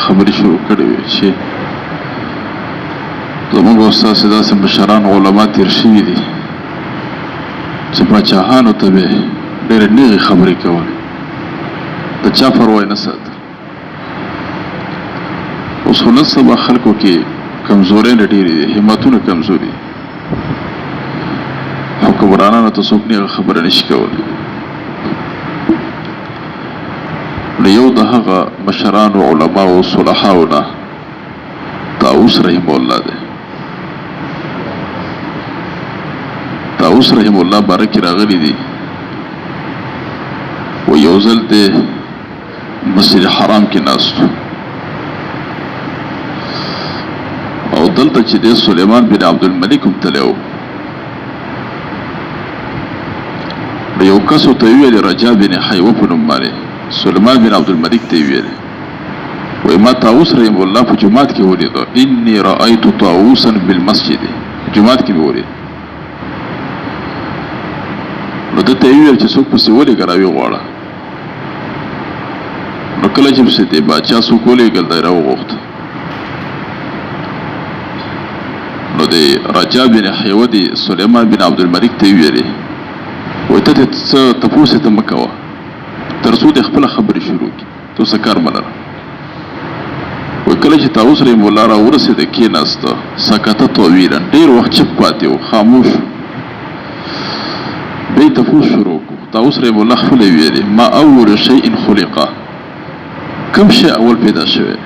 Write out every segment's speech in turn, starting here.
خبرې شروع کړې وې چې زموږ استاد داسې مشران علما تېر شوي دي چې پاچاهانو ته به ډېرې نیغې خبرې کولې، د چا پروا یې نه ساته. اوس خو نن سبا خلکو کې کمزورۍ ډېرې دي، همتونه کمزوري دي، حکمرانانو ته څوک نیغه خبره نشي کولی. نو یو د هغه مشرانو علماو صلحاو نه طاووس رحم الله دی. طاووس رحم الله باره کې راغلی دي و یو ځل د مسجد حرام کې ناست او دلته چې د سلیمان بن عبدالملک هم تللی و، یو کس ورته ویلې رجا بن حیوه په نوم باندې سلیمان بن عبدالملک ته یې ویلې، وایي ما طاووس رحم الله په جومات کې ولیده، انی رأیت طاووسا بالمسجد، جومات کې مې ولید. نو ده ته یې وویل چې څوک پسې ولېږه راویې غواړه. نو کله چې پسې دی باچا څوک ولېږل دی راوغوښته. نو د رجا بن حیوه د سلیمان بن عبدالملک ته یې ویلې، وایي ته دې څه تپوس یې ته مه کوه تر څو د خپله خبرې شروع کړي، ته څه کار مه لره. وایي کله چې طاووس رحم الله را ورسېده کېناسته، سکته طویلا، ډېر وخت چپ پاتې و، خاموش. بیا یې تپوس شروع کړو. طاووس رحم الله خپله ویلې ما اول شیء خلقه، کوم شی اول پیدا شوی،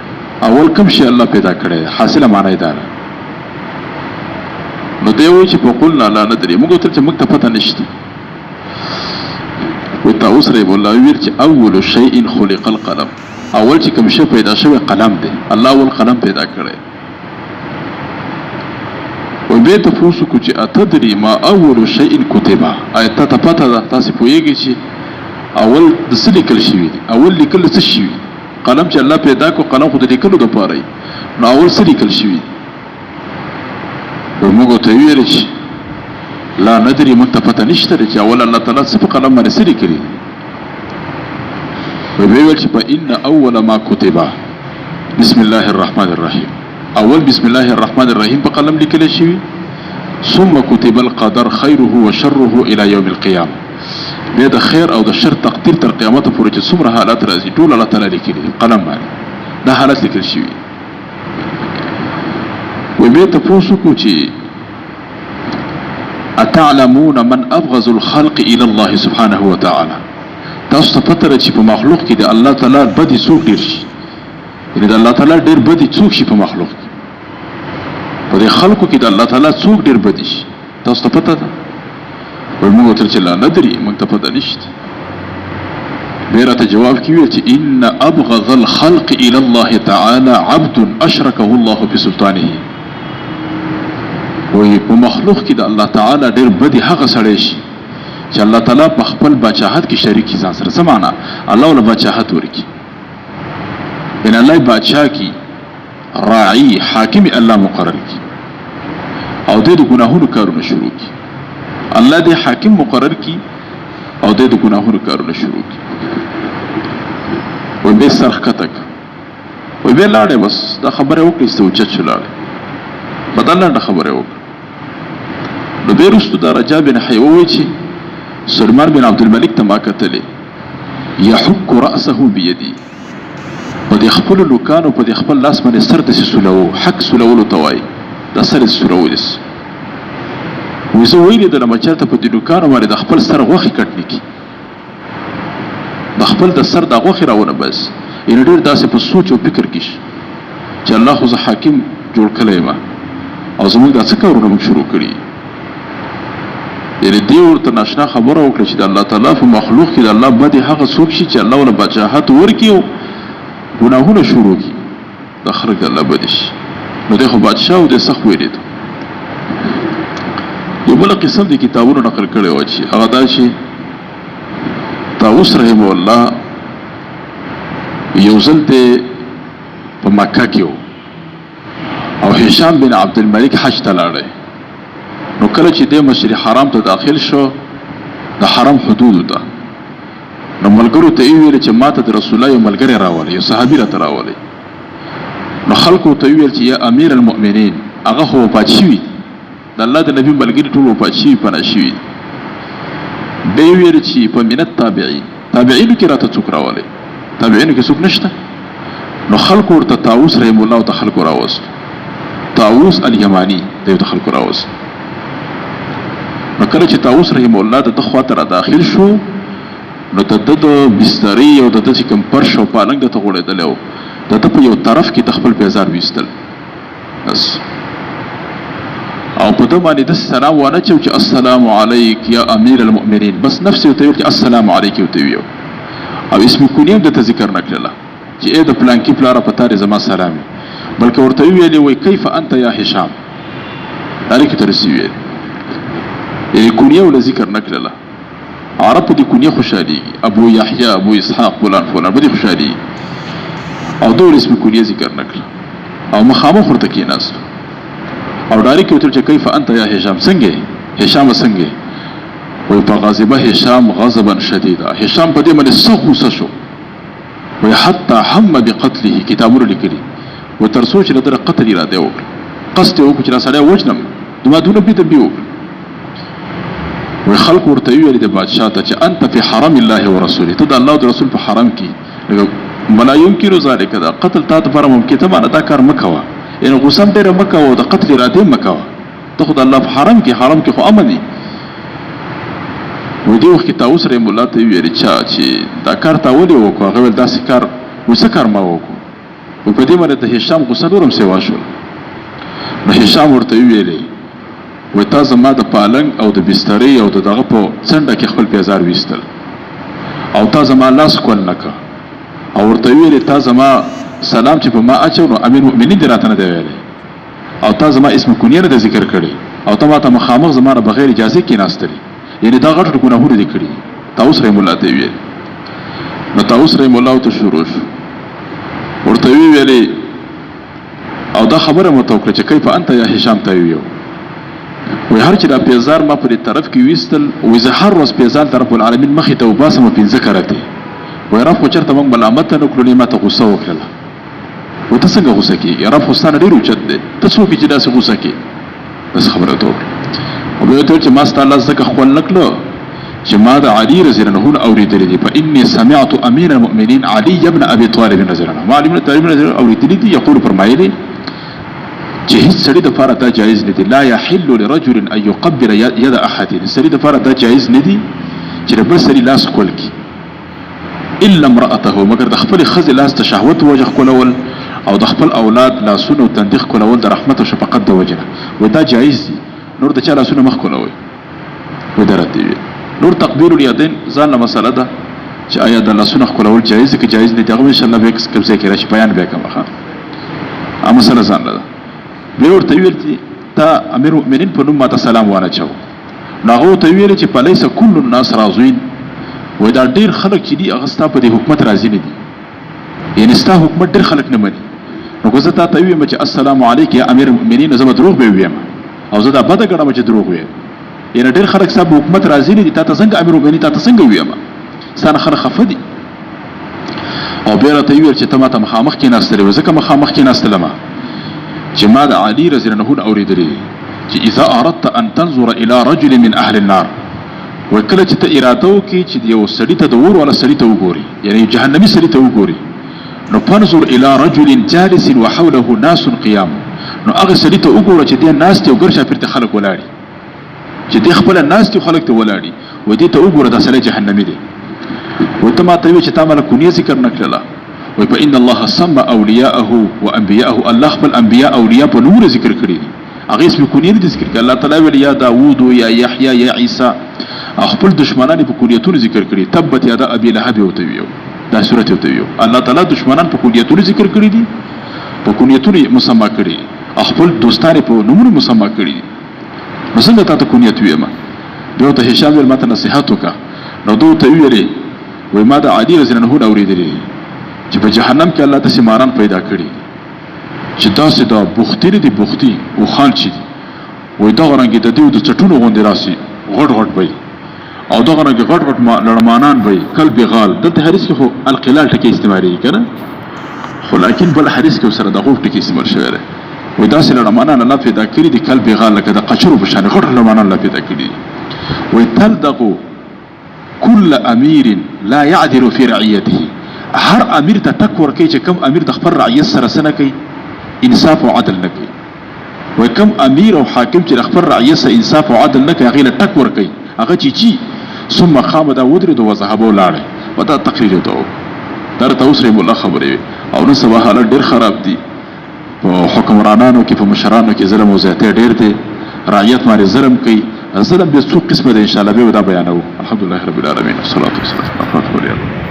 اول کوم شی الله پیدا کړی، حاصله معنی دا ده. نو دی وایي چې فقلنا لا ندري، موږ ورته چې موږ ته پته نشته. و طاووس رحم الله ویل چې اول شیء خلق القلم، اول چې کوم شی پیدا شوی قلم دی، الله اول قلم پیدا کړی. و بیا تپوس وکړو چې اتدري ما اول شیء کتبه، آیا ته ته پته ده، تاسې پوهېږئ چې اول د څه لیکل شوي دي، اول لیکل څه شوي؟ قلم چې الله پیدا کړو، قلم خو د لیکلو دپاره یي، نو اول څه لیکل شوي دي؟ نو موږ ورته وویل چې لا ندري، موږ ته پته نشته چې اول الله تعالی څه په قلم باندې څه لیکلي. ویې ویل چې فإن أول ما كتب بسم الله الرحمن الرحیم، اول بسم الله الرحمن الرحیم په قلم لیکلی شوي، ثم كتب القدر خیره وشره إلى يوم القیامة، بیا د خیر او د شر تقدیر تر قیامته پورې چې څومره حالات راځي ټول الله تعالی لیکلي دي قلم باندې، دا حالات لیکل شوي. ویې بیا تپوس وکړو چې اتعلمون من ابغض الخلق الى الله سبحانه وتعالى، تاسو ته پته ده چې په مخلوق کې د الله تعالی بدې څوک ډېر شي، یعنې د الله تعالی ډېر بدې څوک شي په مخلوق کې، په دې خلقو کې د الله تعالی څوک ډېر بدې شي، تاسو ته پته ده؟ وایي موږ ورته چې لا ندري، موږ ته پته نشته. بیا راته جواب کې ویل چې ان ابغض الخلق الى الله تعالی عبد اشركه الله بسلطانه، وی په مخلوق کې د الله تعالی ډېر بدې هغه سړی شي چې الله تعالی په خپل باچاحت کې شریک کړي ځان سره. څه معنا؟ الله له باچاحت ورکړي، یعنې الله یې باچا کړي، راعي حاکم الله مقرر کړي او دی د ګناهونو کارونه شروع کړي. الله دې حاکم مقرر کړي او دی د ګناهونو کارونه شروع کړي. وی بیا سر ښکته کړه، وی بیا لاړې، بس دا خبره وکړه، ایسته اوچت شو لاړې، بدل لنډه خبره وکړه. نو بیا وروستو دا رجا بن حیوه وایي چې سلیمان بن عبدالملک ته ما کتلې یحک رأسه بیدي، په دې خپلو نوکانو په دې خپل لاس باندې سر داسې سولوو، حک سولولو ته وایي، دا سر یې سولوو داسې. وایي زه ویلې دلم چېرته په دې نوکانو باندې د خپل سر غوښې کټ نه کړي، د خپل د سر دا غوښې راونه بس، یعنې ډېر داسې په سوچ او فکر کې شي چې الله خو زه حاکم جوړ کړی یم او زموږ دا څه کارونه موږ شروع کړي. یعنې دې ورته ناشنا خبره وکړه چې د الله تعالی په مخلوق کې د الله بدې هغه څوک شي چې الله ورله باچاحت ورکړي او ګناهونه شروع کړي، د خلک د الله بدې شي. نو دی خو بادشاه و، دی سخت ویلېده. یو بله قسم د کتابونو نقل کړی وه چې هغه دا چې طاووس رحمه الله یو ځل دی په مکه کې و او هشام بن عبدالملک حج ته لاړی. نو کله چې دی مسجد حرام ته داخل شو، د حرم حدودو ته، نو ملګرو ته یې ویل چې ما ته د رسول الله یو ملګری راولی، یو صحابي راته راولی، نو خلقو ته ویل چې یا امیر المؤمنین هغه خو وفات شوي د الله د نبی ملګري ټول وفات شوي پناه شوي دی ویل چې په من التابعین تابعینو کې راته څوک راولی تابعینو کې څوک نشته نو خلقو ورته طاووس رحم الله ته خلقو راوست طاووس الیمانی ته ورته خلقو راوست نو کله چې طاووس رحم الله ته خواته را داخل شو نو د بسترې او د چې کوم فرش او پالنګ ته غوړېدلی و د په یو طرف کې د خپل پیزار ویستل بس او په ده باندې د سلام وانه چې السلام علیک یا امیر المؤمنین بس نفس یې ورته ویل چې السلام علیک ورته ویو او اسم کونی هم درته ذکر نه کړله چې ای د پلانکي پلاره په تا دې زما سلام وي بلکې ورته ویلې وایي کیف انت یا هشام اړیکې ته رسي ویل یعنې کونیه ورله ذکر نه کړله عرب په دې کونیه خوشحالېږي ابو یحیی ابو اسحاق فلان فلان په دې خوشحالېږي او دور اسم کونیه ذکر نه کړله او مخامخ ورته کېناست او ډایرکټ ویل چې کیف انت یا هشام څنګه هشام څنګه وایي په غاضبه هشام غضبا شدیدا هشام په دې باندې سخت غوسه شو وایي حتی هم بقتله کتابونه لیکلي و تر څو چې د ده قتل اراده وکړه قصد یې وکړو چې دا سړی ووژنم دومره دونه بېتربي وکړه وایي خلکو ورته وویل د بادشاه ته چې انت فی حرم الله ورسوله ته د الله او د رسول په حرم کې ولا يمكن ذلك دا قتل تا ته لپاره ممکن ته دا کار مه کوه یعنې غوسه هم ډېره مه کوه او د قتل اراده هم مه کوه ته خو د الله په حرم کې خو امن دی وایي دې وخت کې طاووس رحم الله ته ویل چې دا کار تا ولې وکړو هغه ویل داسې کار څه کار ما وکړو وایي په دې باندې د هشام غوسه نور هم سیوا شول نو هشام ورته ویلې وایي تا زما د پالنګ او د بسترې او د دغه په څنډه کې خپل پیزار ویستل او تا زما لاس کول نه که او ورته ویلې تا زما سلام چې په ما اچو نو امیر مؤمنین دې راته نه دی ویلی او تا زما اسم کونیه نه دی ذکر کړی او ته ما ته مخامخ زما نه بغیر اجازې کېناستلي یعنې دا غټ ګناهونه دې کړي طاووس رحم الله ته یې ویل نو طاووس رحم الله ته شروع شو ورته ویلې او دا خبره مو ته وکړه چې کیف انت یا هشام ته ویو وایي هر چې دا پیزار ما په دې طرف کې ویستل وایي زه هر ورځ پیزار د رب العالمین مخې ته وباسم پنځه کرتې وایي رب خو چېرته موږ ملامت نه کړو نه ما ته غوسه وکړله وایي ته څنګه غوسه کېږي رب خو ستا نه ډېر اوچت دی ته څوک چې داسې غوسه کېږي داسې خبره ته وکړه او بیا ورته ویل چې ما ستا الله ځکه خپل نه کړه چې ما د علي رضی الله عنه اورېدلی دي فاني سمعت امیر المؤمنین علي بن ابي طالب رضی الله عنه ما علي بن طالب اورېدلی دي یقول فرمایلی چې هیڅ سړي دپاره دا جایز نه دي لا یحل لرجل ان یقبل ید احد سړي دپاره دا جایز نه دي چې د بل سړي لاس ښکل کړي الا امرأته مګر د خپلې ښځې لاس ته شهوت وجه ښکلول او د خپل اولاد لاسونه او تندي ښکلول د رحمت او شفقت د وجه نه وایي دا جایز دي نور د چا لاسونه مه ښکلوئ وایي دا راته ویل نور تقبیر الیدین ځان له مسله ده چې آیا د لاسونه ښکلول جایز دي که جایز نه دي هغه انشاءالله بیا کوم ځای کې راشي بیان بیا کوم ښه مسله ځان له ده بیا ورته ویل چې تا امیر مؤمنین په نوم ماته سلام وانهچوه نو هغه ورته ویلې چې فلیس کل الناس راضین وایي دا ډېر خلک چې دي هغه ستا په دې حکومت راضي نه دي یعنې ستا حکومت ډېر خلک نه مني نو که زه تا ته ووایم چې السلام علیک یا امیر المؤمنین زه به دروغ به ووایم او زه دا بده ګڼم چې دروغ ووایم یعنې ډېر خلک ستا په حکومت راضي نه دي تا ته څنګه امیر المؤمنین تا ته څنګه ووایم ستا نه خلک خفه دي او بیا راته وویل چې ته ما ته مخامخ کېناستلی وې ځکه مخامخ کېناستلم چې ما د علي رضی الله عنه اورېدلی چې اذا اردت ان تنظر الى رجل من اهل النار وایي کله چې ته اراده وکړې چې یو سړي ته د اور والا سړي ته وګوري یعنې جهنمي سړي ته وګوري نو فانظر الى رجل جالس وحوله ناس قیام نو هغه سړي ته وګوره چې دی ناست او ګر شاپېر ته خلک ولاړي چې دی خپله ناست او خلک ته ولاړي وایي دې ته وګوره دا سړی جهنمي دی وایي ته ما ته وایي چې تا مله کونیه ذکر نه کړله وایي فإن الله سمى أولیاءه وأنبیاءه الله خپل انبیاء اولیاء په نومونو ذکر کړي دي هغې اسم کونیې نه دي ذکر کړي الله تعالی ویل یا داوود یا یحیی یا عیسی خپل دشمنان په کونیتونو ذکر کړي تبت یادا ابي لهب ورته ویو دا سورت ورته ویو الله تعالی دشمنان په کونیتونو ذکر کړي دي په کونیتونو مسما کړي خپل دوستان په نومونو مسما کړي نو څنګه تا ته کونیت ویم بیا ته هشام ویل ماته نصیحت وکړه نو دوی ته ویلې وایي ما د علي رضی الله عنه اورېدلی چې په جهنم کې الله داسې ماران پیدا کړي چې داسې دا بوختي نه دي بوختي اوښان چې دي وایي دغه رنګې د دوی د چټونو غوندې راسي غټ غټ به او دغه رنګې غټ غټ لړمانان به کلب غال دلته حدیث کې خو القلال ټکي استعمالېږي که نه ولكن بل حديث كو سره دغه ټکی استعمال شوی دی وې دا سره لمانه الله پیدا کړی دی کلب غال لکه د قچرو په شان غټ لمانه الله پیدا کړی دی وې تلدغو كل امير لا يعدل في رعيته هر امیر ته تکور کوي چې کم امیر د خپل رعیت سره سره کوي انصاف او عدل نه کوي وې کم امیر او حاکم چې خپل رعیت سره انصاف او عدل نه کوي هغه له تکور کوي هغه چې ثم قام دا ودرد وذهبوا لاړ ودا تقریر ته در ته اوس رحم الله خبرې او نو سبا حالت ډیر خراب دي په حکمرانانو کې په مشرانو کې ظلم او زیاته ډیر دي رعیت باندې ظلم کوي ظلم به څو قسمه ده ان شاء الله به دا بیانو الحمدلله رب العالمین والصلاه والسلام على رسول الله